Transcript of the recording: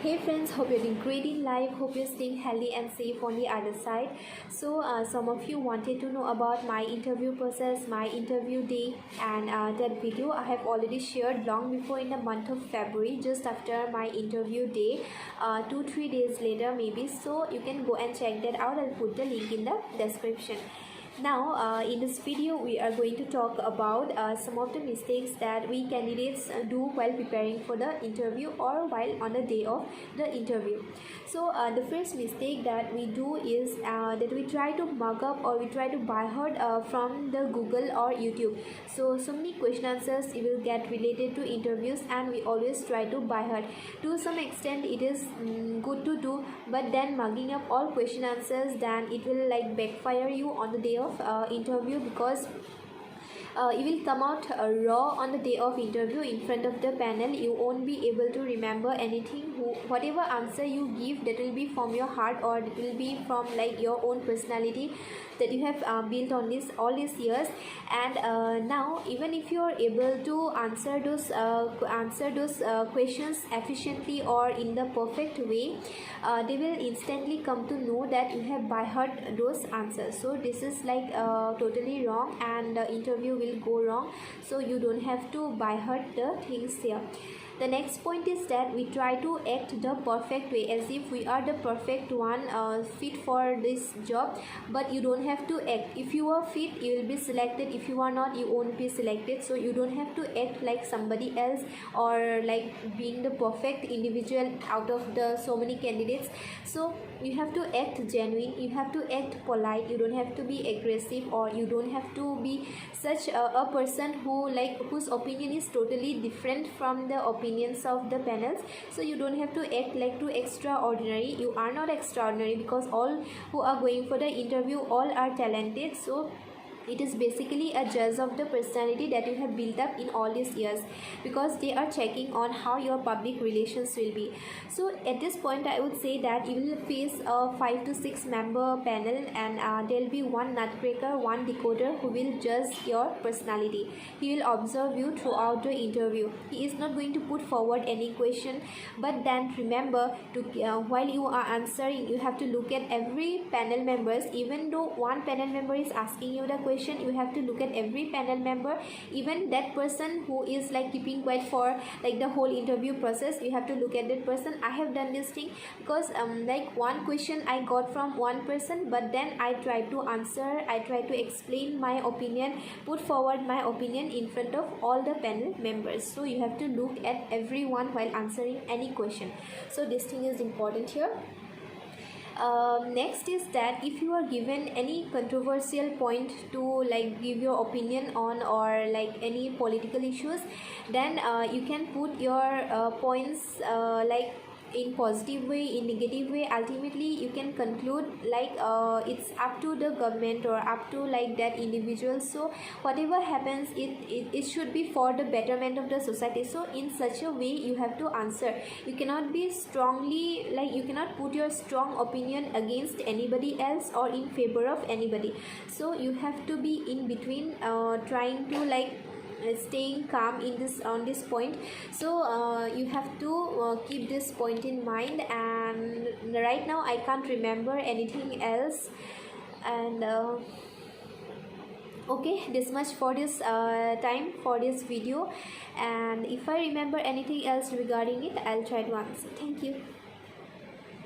Hey friends, hope you're doing great in life. Hope you're staying healthy and safe on the other side. Some of you wanted to know about my interview process, my interview day, and that video I have already shared long before in the month of February, just after my interview day, 2-3 days later maybe. So you can go and check that out. I'll put the link in the description. Now in this video we are going to talk about some of the mistakes that we candidates do while preparing for the interview or while on the day of the interview. So the first mistake that we do is that we try to mug up or we try to by heart from the Google or YouTube. So many question answers you will get related to interviews, and we always try to by heart. To some extent it is good to do, but then mugging up all question answers, then it will like backfire you on the day of interview, because you will come out raw on the day of interview in front of the panel. You won't be able to remember anything. Whatever answer you give, that will be from your heart, or it will be from like your own personality that you have built on this all these years. And now even if you are able to answer those questions efficiently or in the perfect way, they will instantly come to know that you have by heart those answers. So this is like totally wrong, and the interview will go wrong. So you don't have to by heart the things here. The next point is that we try to act the perfect way, as if we are the perfect one fit for this job, but you don't have to act. If you are fit, you will be selected. If you are not, you won't be selected. So you don't have to act like somebody else, or like being the perfect individual out of the so many candidates. So you have to act genuine, you have to act polite, you don't have to be aggressive, or you don't have to be such a person whose opinion is totally different from the opinions of the panels. So you don't have to act like too extraordinary. You are not extraordinary, because all who are going for the interview all are talented. So it is basically a judge of the personality that you have built up in all these years, because they are checking on how your public relations will be. So at this point I would say that you will face a 5 to 6 member panel, and there will be one nutcracker, one decoder, who will judge your personality. He will observe you throughout the interview. He is not going to put forward any question, but then remember to while you are answering, you have to look at every panel members. Even though one panel member is asking you the question, you have to look at every panel member. Even that person who is like keeping quiet for like the whole interview process, you have to look at that person. I have done this thing, because like one question I got from one person, but then I try to answer, I try to explain my opinion, put forward my opinion in front of all the panel members. So you have to look at everyone while answering any question. So this thing is important here. Next is that if you are given any controversial point to like give your opinion on, or like any political issues, then you can put your points like in positive way, in negative way. Ultimately you can conclude like it's up to the government or up to like that individual. So whatever happens, it should be for the betterment of the society. So in such a way you have to answer. You cannot be strongly like, you cannot put your strong opinion against anybody else or in favor of anybody. So you have to be in between, trying to like staying calm in this on this point. So you have to keep this point in mind. And right now I can't remember anything else. And okay, this much for this time for this video, and if I remember anything else regarding it, I'll try to answer. Thank you.